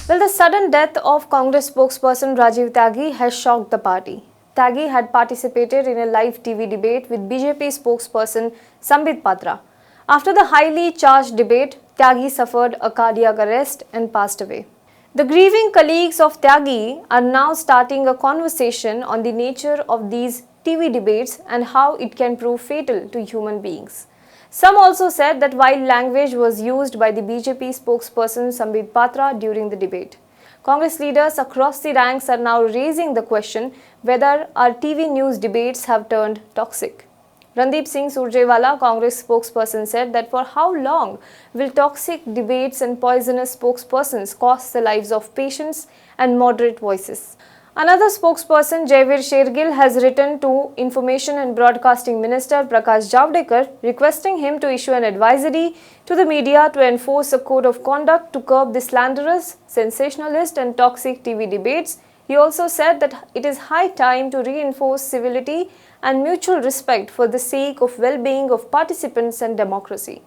Well, the sudden death of Congress spokesperson Rajiv Tyagi has shocked the party. Tyagi had participated in a live TV debate with BJP spokesperson Sambit Patra. After the highly charged debate, Tyagi suffered a cardiac arrest and passed away. The grieving colleagues of Tyagi are now starting a conversation on the nature of these TV debates and how it can prove fatal to human beings. Some also said that wild language was used by the BJP spokesperson Sambit Patra during the debate. Congress leaders across the ranks are now raising the question whether our TV news debates have turned toxic. Randeep Singh Surjewala, Congress spokesperson, said that for how long will toxic debates and poisonous spokespersons cost the lives of patients and moderate voices? Another spokesperson, Jaivir Shergill, has written to Information and Broadcasting Minister Prakash Javadekar requesting him to issue an advisory to the media to enforce a code of conduct to curb the slanderous, sensationalist and toxic TV debates. He also said that it is high time to reinforce civility and mutual respect for the sake of well-being of participants and democracy.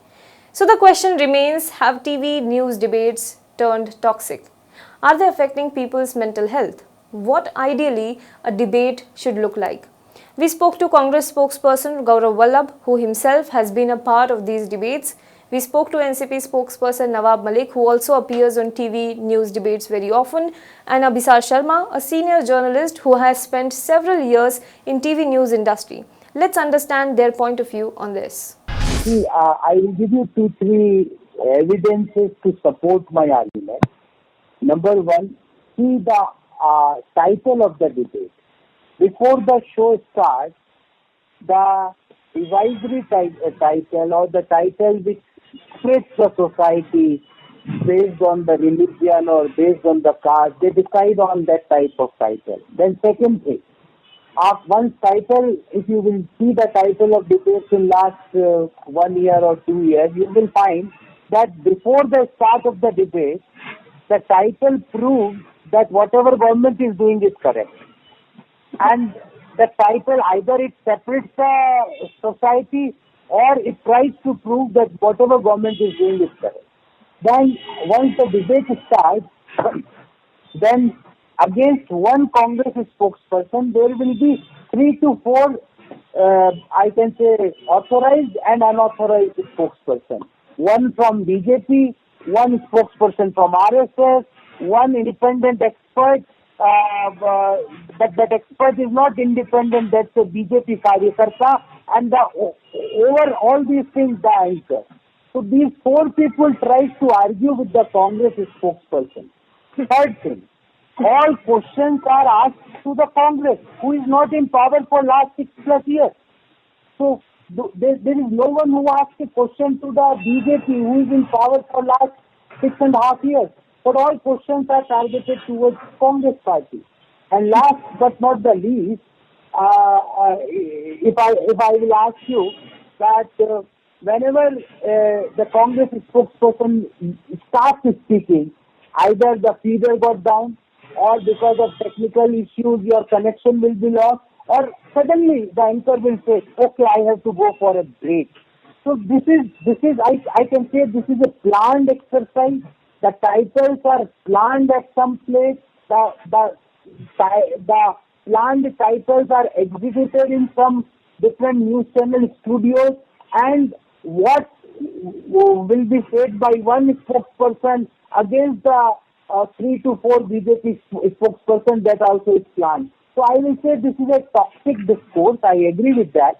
So the question remains, have TV news debates turned toxic? Are they affecting people's mental health? What ideally a debate should look like? We spoke to Congress spokesperson Gaurav Vallabh, who himself has been a part of these debates. We spoke to NCP spokesperson Nawab Malik, who also appears on TV news debates very often, and Abhisar Sharma, a senior journalist who has spent several years in TV news industry. Let's understand their point of view on this. See, I will give you 2-3 evidences to support my argument. Number one, see the title of the debate. Before the show starts, the advisory title or the title which spreads the society based on the religion or based on the caste, they decide on that type of title. Then second thing, once title, if you will see the title of debates in last 1 year or 2 years, you will find that before the start of the debate, the title proves that whatever government is doing is correct. And the title, either it separates the society or it tries to prove that whatever government is doing is correct. Then once the debate starts, then against one Congress spokesperson, there will be 3 to 4, I can say, authorized and unauthorized spokesperson. One from BJP, one spokesperson from RSS, one independent expert, but that expert is not independent, that's a BJP Karyakarta, and over all these things the anchor. So these 4 people try to argue with the Congress spokesperson. Third thing, all questions are asked to the Congress, who is not in power for last 6+ years. So there is no one who asks a question to the BJP, who is in power for last 6.5 years. But all questions are targeted towards Congress party. And last but not the least, if I will ask you that whenever the Congress spokesperson starts speaking, either the feeder got down, or because of technical issues your connection will be lost, or suddenly the anchor will say, okay, I have to go for a break. So this is I can say this is a planned exercise. The titles are planned at some place. The planned titles are executed in some different news channel studios, and what will be said by one spokesperson against the 3 to 4 BJP spokesperson, that also is planned. So I will say this is a toxic discourse. I agree with that.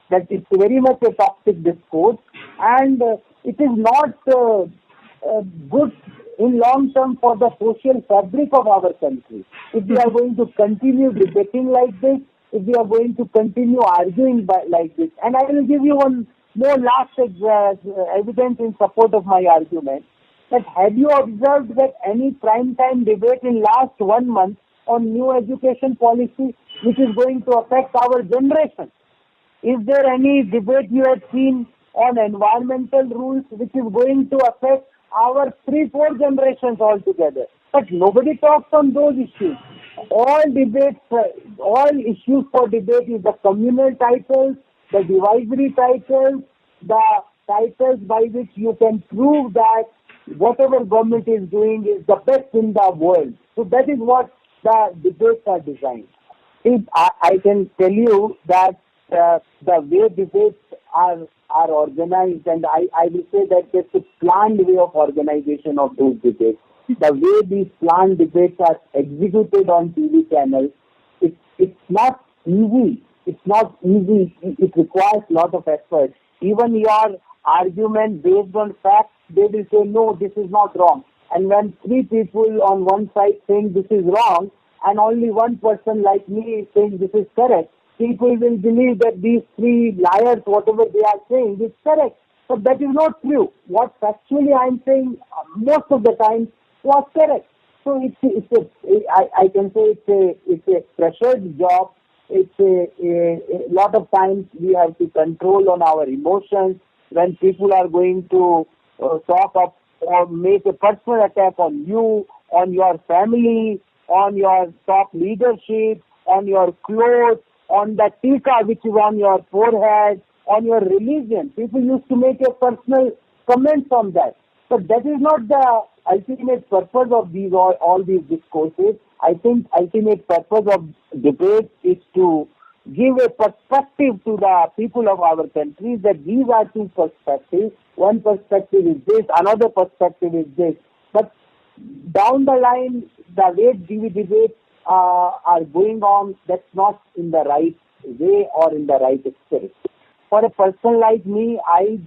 That it's very much a toxic discourse, and it is not good in long term for the social fabric of our country. If we are going to continue debating like this, if we are going to continue arguing like this, and I will give you one more last evidence in support of my argument, that have you observed that any prime time debate in last 1 month on new education policy which is going to affect our generation? Is there any debate you have seen on environmental rules which is going to affect our 3-4 generations altogether? But nobody talks on those issues. All debates, all issues for debate is the communal titles, the divisory titles, the titles by which you can prove that whatever government is doing is the best in the world. So that is what the debates are designed. I can tell you that the way debates are organized, and I will say that there's a planned way of organization of those debates. The way these planned debates are executed on TV channels, it's not easy. It's not easy. It requires a lot of effort. Even your argument based on facts, they will say, no, this is not wrong. And when three people on one side saying this is wrong, and only one person like me is saying this is correct, people will believe that these three liars, whatever they are saying, is correct. But that is not true. What factually I am saying most of the time was correct. So I can say it's a pressured job. It's a lot of times we have to control on our emotions when people are going to talk up or make a personal attack on you, on your family, on your top leadership, on your clothes, on the tika which is on your forehead, on your religion. People used to make a personal comment on that. But that is not the ultimate purpose of all these discourses. I think ultimate purpose of debate is to give a perspective to the people of our country that these are two perspectives. One perspective is this, another perspective is this. But down the line, the way TV debates are going on, that's not in the right way or in the right spirit. For a person like me, I used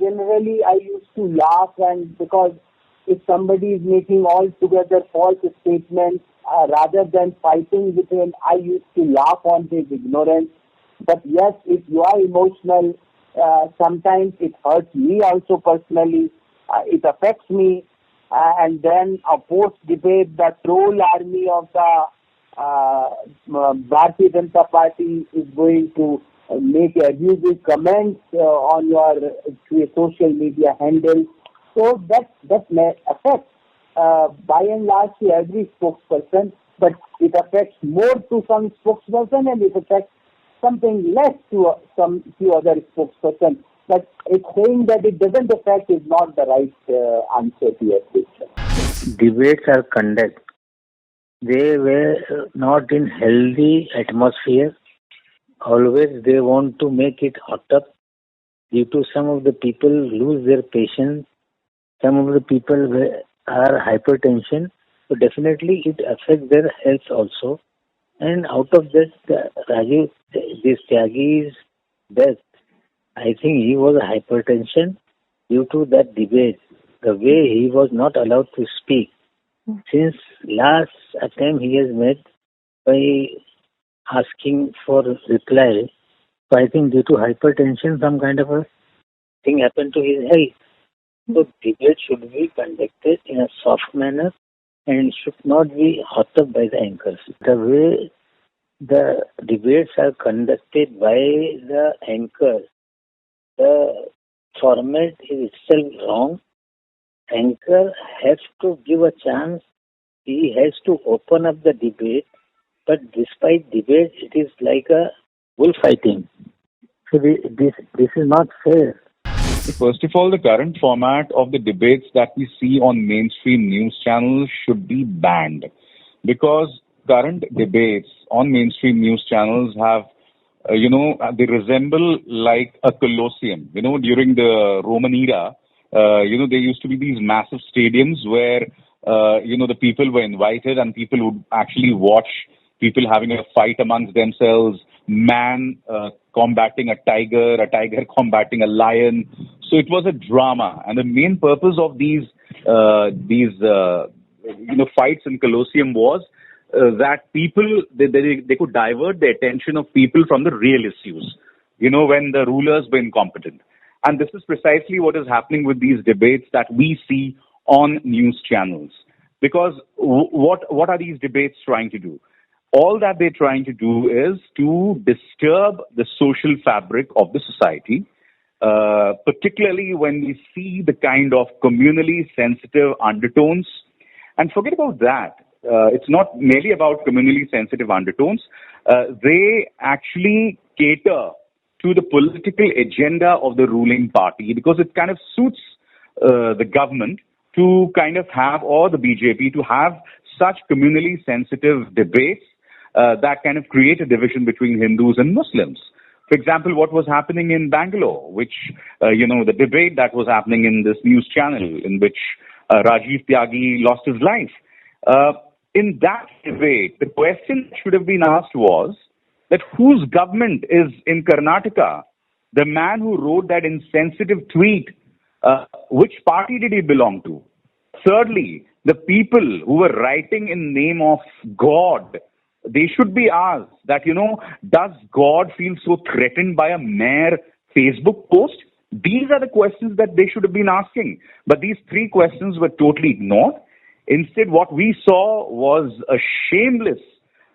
to laugh, and because if somebody is making altogether false statements, rather than fighting with him, I used to laugh on his ignorance. But yes, if you are emotional, sometimes it hurts me also personally. It affects me. And then a post-debate, the troll army of the Bharatiya Janata Party is going to make abusive comments on your social media handle. So that may affect by and large to every spokesperson, but it affects more to some spokesperson and it affects something less to some few other spokesperson. But it's saying that it doesn't affect is not the right answer to your question. Debates are conducted. They were not in healthy atmosphere. Always they want to make it hot up. Due to some of the people lose their patience. Some of the people are hypertension. So definitely it affects their health also. And out of that, Rajiv, this Tyagi's death, I think he was hypertension due to that debate. The way he was not allowed to speak. Since last attempt he has made by asking for reply, so I think due to hypertension, some kind of a thing happened to his health. So debate should be conducted in a soft manner and should not be hot up by the anchors. The way the debates are conducted by the anchors, the format is itself wrong. Anchor has to give a chance. He has to open up the debate. But despite debate, it is like a bullfighting. So this is not fair. First of all, the current format of the debates that we see on mainstream news channels should be banned, because current debates on mainstream news channels have, they resemble like a colosseum. During the Roman era, there used to be these massive stadiums where, the people were invited and people would actually watch people having a fight amongst themselves, man combating a tiger combating a lion. So it was a drama, and the main purpose of these fights in Colosseum was that people they could divert the attention of people from the real issues. When the rulers were incompetent, and this is precisely what is happening with these debates that we see on news channels. Because what are these debates trying to do? All that they're trying to do is to disturb the social fabric of the society, particularly when we see the kind of communally sensitive undertones. And forget about that. It's not merely about communally sensitive undertones. They actually cater to the political agenda of the ruling party, because it kind of suits the government to kind of have, or the BJP to have such communally sensitive debates that kind of create a division between Hindus and Muslims. For example, what was happening in Bangalore, which, the debate that was happening in this news channel in which Rajiv Tyagi lost his life. In that debate, the question that should have been asked was that whose government is in Karnataka? The man who wrote that insensitive tweet, which party did he belong to? Thirdly, the people who were writing in name of God, they should be asked that, does God feel so threatened by a mere Facebook post? These are the questions that they should have been asking. But these three questions were totally ignored. Instead, what we saw was a shameless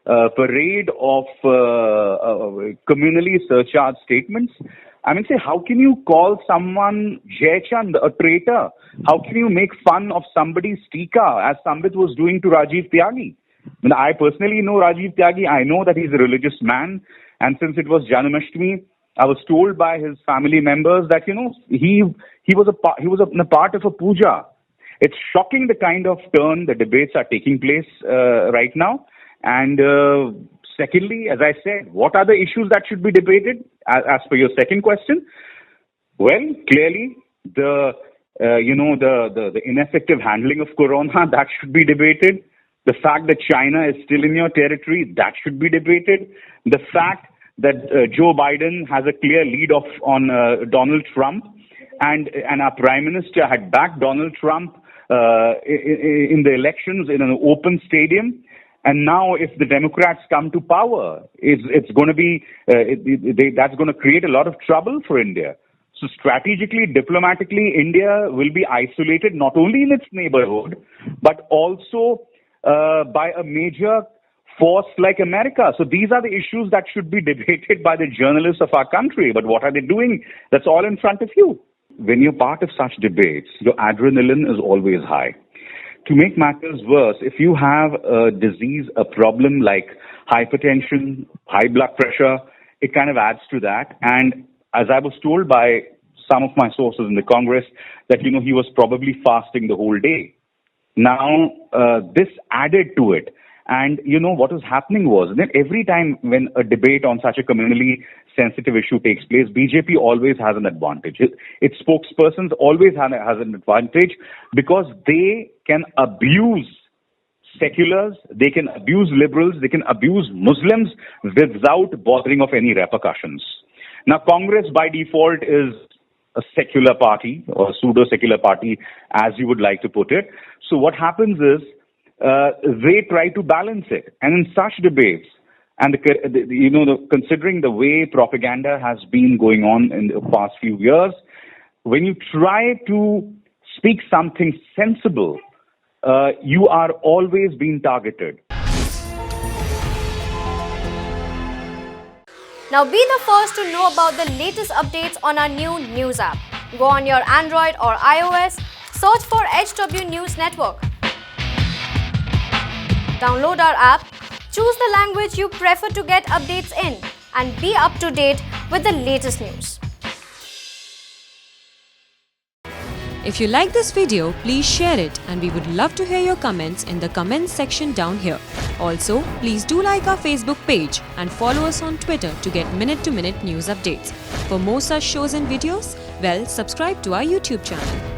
parade of communally surcharged statements. I mean, how can you call someone Jaychand a traitor? How can you make fun of somebody's tika, as Sambit was doing to Rajiv Tyagi? I personally know Rajiv Tyagi. I know that he's a religious man. And since it was Janmashtami, I was told by his family members that, he was a part of a puja. It's shocking the kind of turn the debates are taking place right now. And secondly, as I said, what are the issues that should be debated? As per your second question, well, clearly the ineffective handling of Corona, that should be debated. The fact that China is still in your territory, that should be debated. The fact that Joe Biden has a clear lead off on Donald Trump, and our Prime Minister had backed Donald Trump in the elections in an open stadium. And now, if the Democrats come to power, it's going to be that's going to create a lot of trouble for India. So strategically, diplomatically, India will be isolated not only in its neighborhood, but also by a major force like America. So these are the issues that should be debated by the journalists of our country. But what are they doing? That's all in front of you. When you're part of such debates, your adrenaline is always high. To make matters worse, if you have a disease, a problem like hypertension, high blood pressure, it kind of adds to that. And as I was told by some of my sources in the Congress, that, he was probably fasting the whole day. Now, this added to it. And, what was happening was that every time when a debate on such a communally sensitive issue takes place, BJP always has an advantage. Its spokespersons always has an advantage because they can abuse seculars, they can abuse liberals, they can abuse Muslims without bothering of any repercussions. Now, Congress by default is a secular party or a pseudo-secular party, as you would like to put it. So what happens is they try to balance it. And in such debates, and considering the way propaganda has been going on in the past few years, when you try to speak something sensible, you are always being targeted. Now be the first to know about the latest updates on our new news app. Go on your Android or iOS, search for HW News Network. Download our app, choose the language you prefer to get updates in, and be up to date with the latest news. If you like this video, please share it, and we would love to hear your comments in the comments section down here. Also, please do like our Facebook page and follow us on Twitter to get minute-to-minute news updates. For more such shows and videos, subscribe to our YouTube channel.